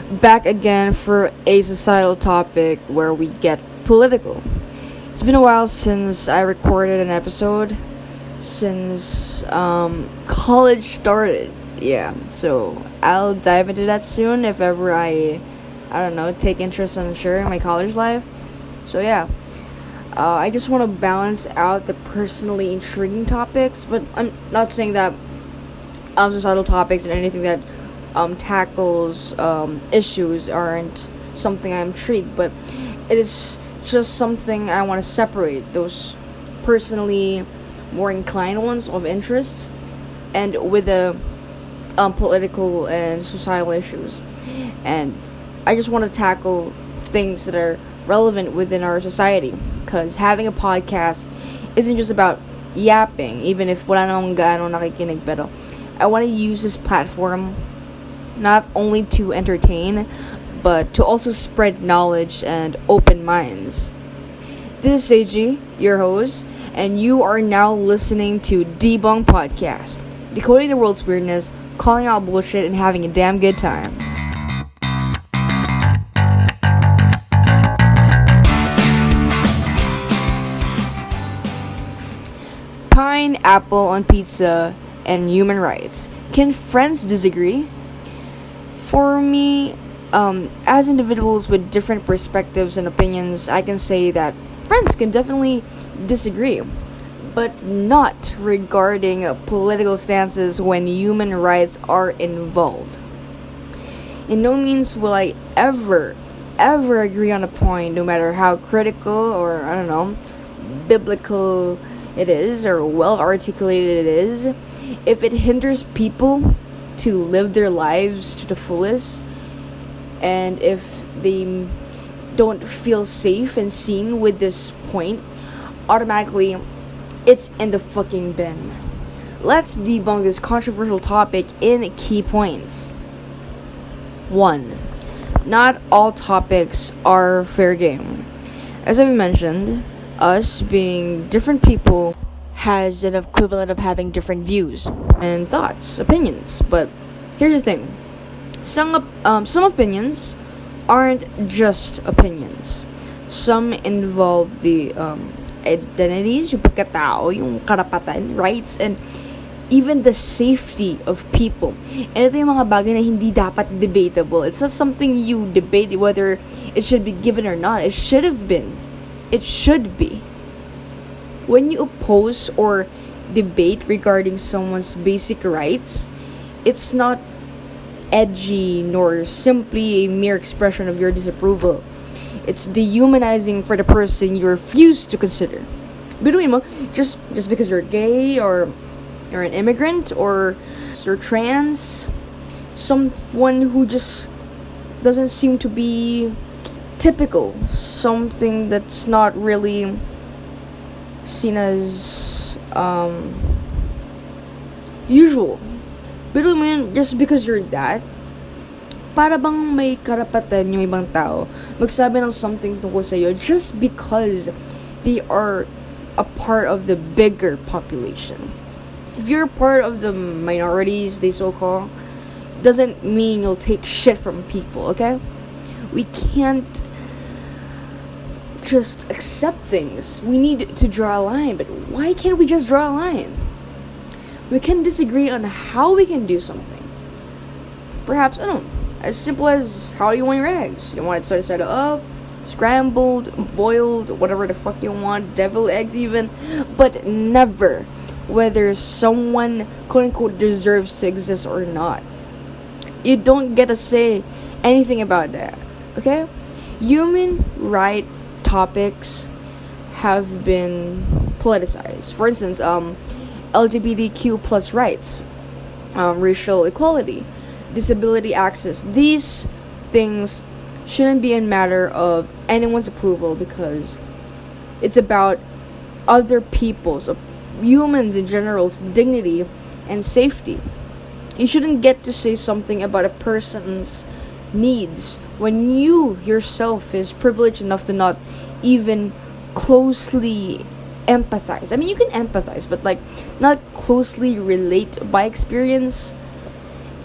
back again for a societal topic where we get political. It's been a while since I recorded an episode, since college started. Yeah, so I'll dive into that soon if ever I don't know, take interest in sharing my college life. So yeah, I just want to balance out the personally intriguing topics, but I'm not saying that societal topics and anything that tackles issues aren't something I'm intrigued, but it is just something I want to separate those personally more inclined ones of interest and with the political and societal issues. And I just want to tackle things that are relevant within our society, because having a podcast isn't just about yapping, even if wala namang gaano nakikinig, pero I want to use this platform not only to entertain, but to also spread knowledge and open minds. This is Seiji, your host, and you are now listening to D-BUNK Podcast, decoding the world's weirdness, calling out bullshit, and having a damn good time. Pineapple on pizza and human rights. Can friends disagree? For me, as individuals with different perspectives and opinions, I can say that friends can definitely disagree, but not regarding political stances when human rights are involved. In no means will I ever agree on a point, no matter how critical or, I don't know, biblical it is or well articulated it is, if it hinders people to live their lives to the fullest, and if they don't feel safe and seen with this point, automatically it's in the fucking bin. Let's debunk this controversial topic in key points. 1. Not all topics are fair game. As I've mentioned, us being different people has an equivalent of having different views and thoughts, opinions. But here's the thing. Some opinions aren't just opinions. Some involve the identities, yung pagkatao, yung karapatan, rights, and even the safety of people. And ito yung mga bagay na hindi dapat debatable. It's not something you debate whether it should be given or not. It should have been. It should be. When you oppose or debate regarding someone's basic rights, it's not edgy nor simply a mere expression of your disapproval. It's dehumanizing for the person you refuse to consider. Biruin mo, just because you're gay or you're an immigrant or you're trans, someone who just doesn't seem to be typical, something that's not really seen as usual. Pero man, just because you're that, para bang may karapatan yung ibang tao magsabi ng something tungkol sa'yo just because they are a part of the bigger population. If you're a part of the minorities, they so-call, doesn't mean you'll take shit from people, okay? We can't just accept things. We need to draw a line, but why can't we just draw a line? We can disagree on how we can do something. Perhaps, I don't know, as simple as how you want your eggs. You want it started up, scrambled, boiled, whatever the fuck you want, deviled eggs even, but never whether someone quote-unquote deserves to exist or not. You don't get to say anything about that, okay? Human right topics have been politicized. For instance, LGBTQ plus rights, racial equality, disability access. These things shouldn't be a matter of anyone's approval because it's about other people's, humans in general's dignity and safety. You shouldn't get to say something about a person's needs when you yourself is privileged enough to not even closely empathize. I mean, you can empathize, but not closely relate by experience.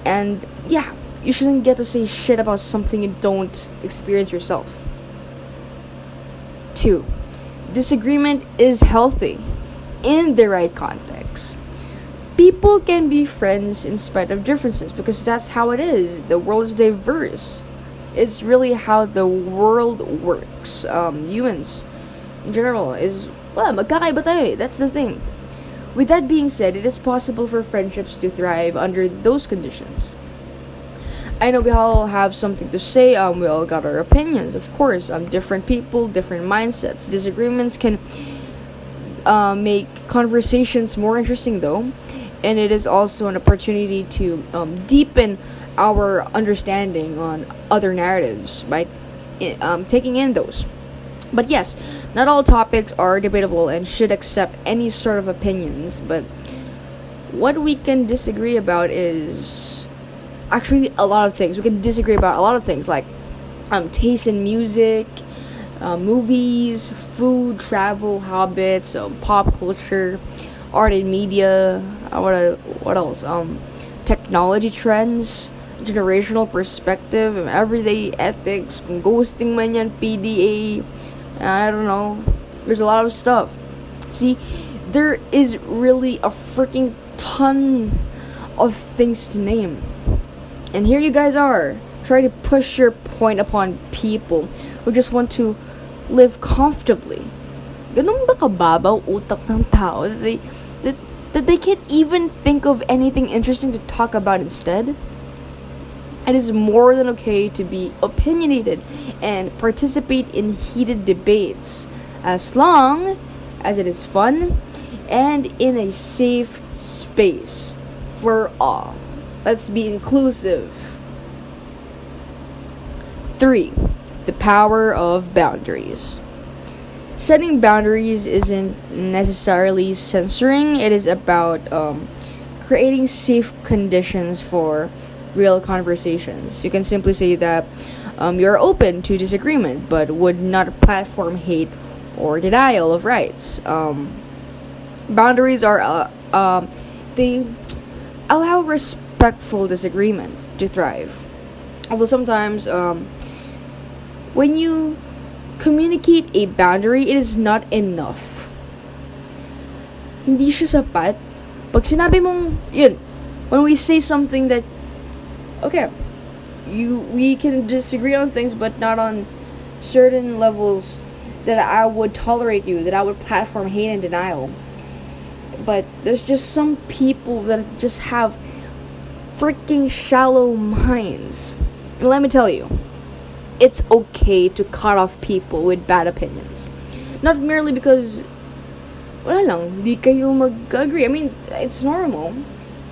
And yeah, you shouldn't get to say shit about something you don't experience yourself. 2. Disagreement is healthy in the right context. People can be friends in spite of differences because that's how it is. The world is diverse. It's really how the world works. Humans in general is, magkakaiba tayo eh. That's the thing. With that being said, it is possible for friendships to thrive under those conditions. I know we all have something to say. We all got our opinions, of course. Different people, different mindsets. Disagreements can make conversations more interesting, though, and it is also an opportunity to deepen our understanding on other narratives by taking in those. But yes, not all topics are debatable and should accept any sort of opinions. But what we can disagree about is actually a lot of things. We can disagree about a lot of things like taste in music, movies, food, travel, habits, pop culture, art and media. What else? Technology trends, generational perspective, everyday ethics, kung ghosting man yan, PDA. I don't know. There's a lot of stuff. See, there is really a freaking ton of things to name. And here you guys are, trying to push your point upon people who just want to live comfortably. Ganun ba kababaw utak ng tao that they can't even think of anything interesting to talk about instead? It is more than okay to be opinionated and participate in heated debates as long as it is fun and in a safe space for all. Let's be inclusive. 3. The power of boundaries. Setting boundaries isn't necessarily censoring. It is about creating safe conditions for real conversations. You can simply say that you're open to disagreement but would not platform hate or denial of rights. Boundaries are they allow respectful disagreement to thrive. Although sometimes when you communicate a boundary, it is not enough. Hindi siya sapat. Pag sinabi mong, yun, when we say something that, okay, we can disagree on things, but not on certain levels that I would tolerate you, that I would platform hate and denial. But there's just some people that just have freaking shallow minds. And let me tell you, it's okay to cut off people with bad opinions. Not merely because, wala lang, di kayo mag-agree. I mean, it's normal.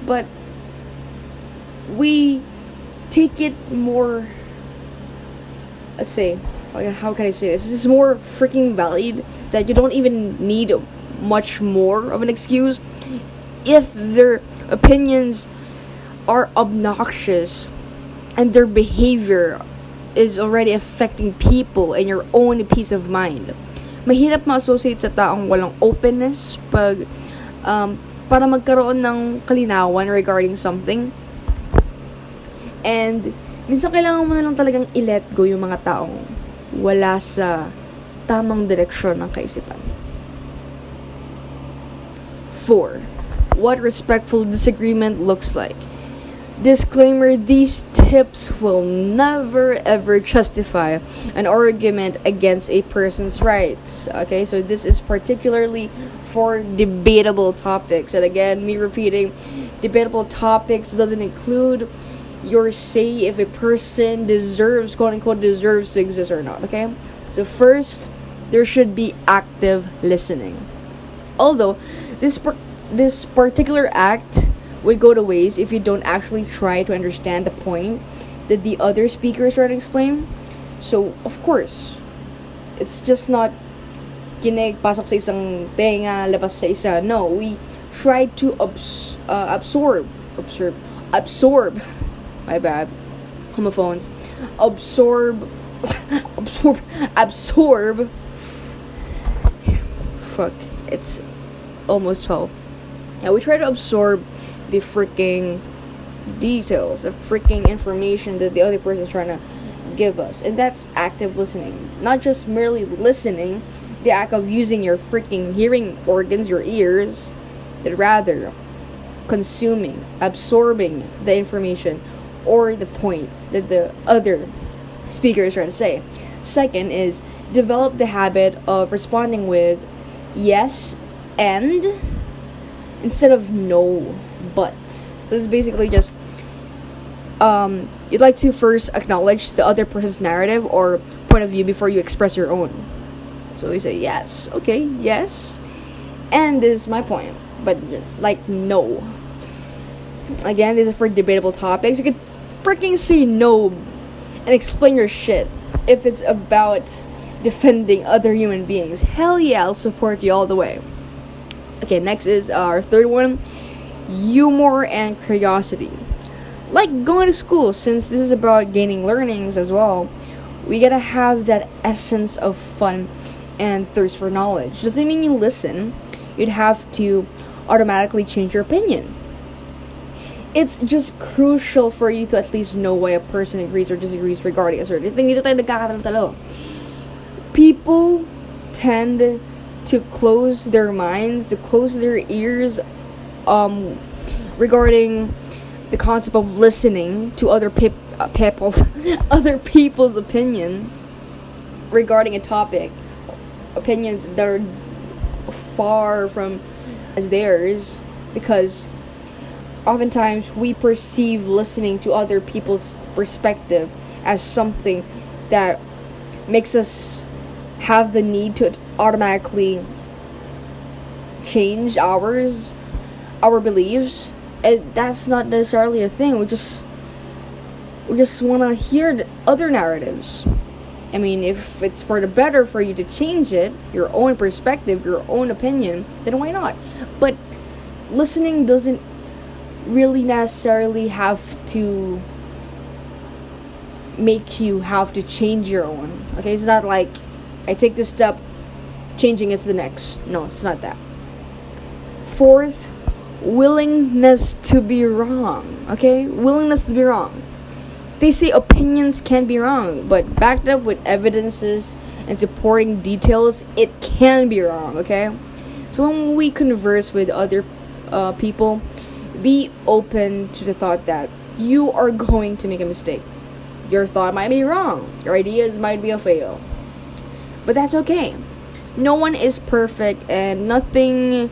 But we take it more, let's say, how can I say this? This is more freaking valid that you don't even need much more of an excuse if their opinions are obnoxious and their behavior is already affecting people and your own peace of mind. Mahirap ma-associate sa taong walang openness pag para magkaroon ng kalinawan regarding something. And minsan kailangan mo na lang talagang i-let go yung mga taong wala sa tamang direksyon ng kaisipan. 4. What respectful disagreement looks like. Disclaimer, these tips will never ever justify an argument against a person's rights. Okay, so this is particularly for debatable topics. And again, me repeating, debatable topics doesn't include your say if a person deserves, quote unquote, deserves to exist or not. Okay, so first, there should be active listening. Although, this particular act would go to waste if you don't actually try to understand the point that the other speaker is trying to explain. So, of course, it's just not kinig, pasok sa isang tenga, labas sa isa. No, we try to absorb. My bad. Homophones. Absorb. Fuck, it's almost 12. Yeah, we try to absorb the freaking details of freaking information that the other person is trying to give us. And that's active listening. Not just merely listening, the act of using your freaking hearing organs, your ears, but rather consuming, absorbing the information or the point that the other speaker is trying to say. Second is develop the habit of responding with yes and instead of no but. This is basically just you'd like to first acknowledge the other person's narrative or point of view before you express your own. So we say yes, okay, yes, and this is my point, but like no. Again, this is for debatable topics. You could freaking say no and explain your shit. If it's about defending other human beings, hell yeah, I'll support you all the way. Okay, next is our third one, humor and curiosity. Like going to school, since this is about gaining learnings as well, we gotta have that essence of fun and thirst for knowledge. Doesn't mean you listen, you'd have to automatically change your opinion. It's just crucial for you to at least know why a person agrees or disagrees regarding a certain thing. Dito tayo nagkakatalo. People tend to close their minds, to close their ears regarding the concept of listening to other other people's opinion regarding a topic. Opinions that are far from as theirs, because oftentimes we perceive listening to other people's perspective as something that makes us have the need to automatically change our beliefs. And that's not necessarily a thing. We just want to hear the other narratives. I mean, if it's for the better for you to change it, your own perspective, your own opinion, then why not? But listening doesn't really necessarily have to make you have to change your own. Okay, it's not like I take this step, changing it's the next. No, it's not that. Fourth, willingness to be wrong. Okay, willingness to be wrong. They say opinions can be wrong, but backed up with evidences and supporting details, it can be wrong. Okay, so when we converse with other people, be open to the thought that you are going to make a mistake. Your thought might be wrong. Your ideas might be a fail. But that's okay. No one is perfect, and nothing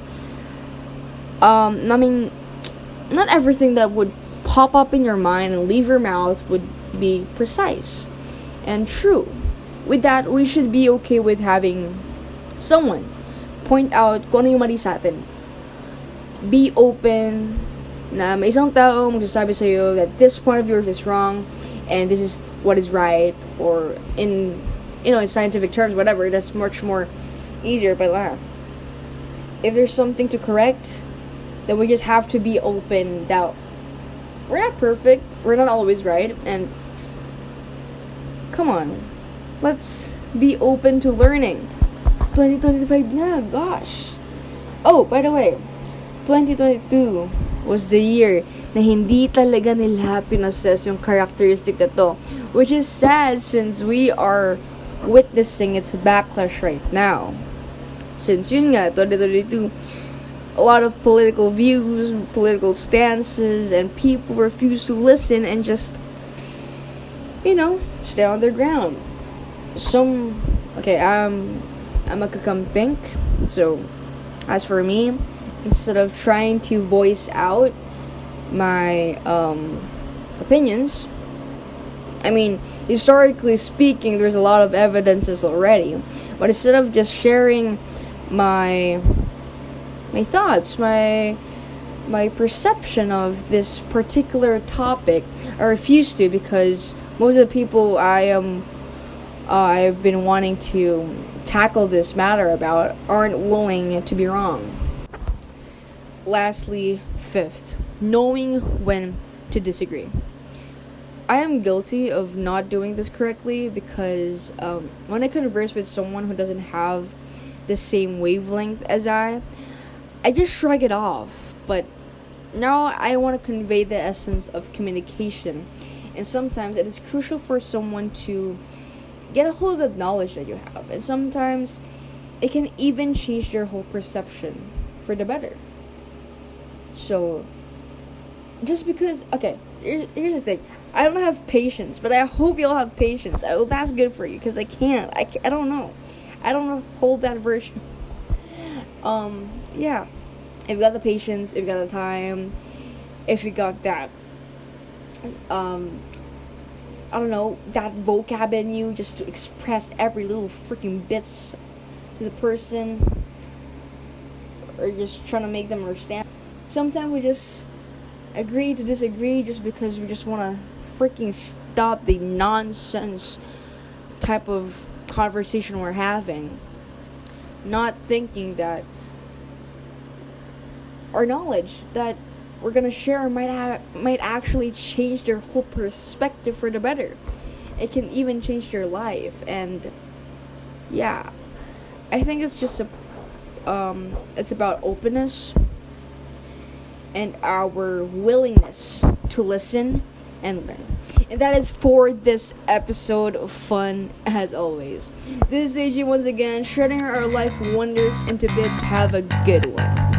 not everything that would pop up in your mind and leave your mouth would be precise and true. With that, we should be okay with having someone point out kung ano yung mali sa atin. Be open na may isang tao magsasabi sa'yo that this point of yours is wrong and this is what is right, or in scientific terms, whatever, that's much more easier. But if there's something to correct, then we just have to be open that we're not perfect, we're not always right, and come on, let's be open to learning. 2025 na, gosh. Oh, by the way, 2022 was the year na hindi talaga nila pinassess yung characteristic na to, which is sad since we are witnessing its backlash right now. Since yun nga, 2022, a lot of political views, political stances, and people refuse to listen and just, stay on their ground. I'm a kakampink, so as for me, instead of trying to voice out my opinions, I mean, historically speaking, there's a lot of evidences already, but instead of just sharing my thoughts, my perception of this particular topic, I refuse to, because most of the people I've been wanting to tackle this matter about aren't willing to be wrong. Lastly, fifth, knowing when to disagree. I am guilty of not doing this correctly because when I converse with someone who doesn't have the same wavelength as I just shrug it off. But now I want to convey the essence of communication, and sometimes it is crucial for someone to get a hold of the knowledge that you have, and sometimes it can even change their whole perception for the better. So, just because, okay, here's the thing. I don't have patience, but I hope you'll have patience. Well, that's good for you, because I can't. I don't know. I don't hold that version. Yeah. If you got the patience, if you got the time, if you got that, I don't know, that vocab in you just to express every little freaking bits to the person, or just trying to make them understand. Sometimes we just agree to disagree just because we just want to freaking stop the nonsense type of conversation we're having, not thinking that our knowledge that we're gonna share might actually change their whole perspective for the better. It can even change their life, and yeah, I think it's just it's about openness and our willingness to listen and learn. And that is for this episode of fun as always. This is AJ once again, shredding our life wonders into bits. Have a good one.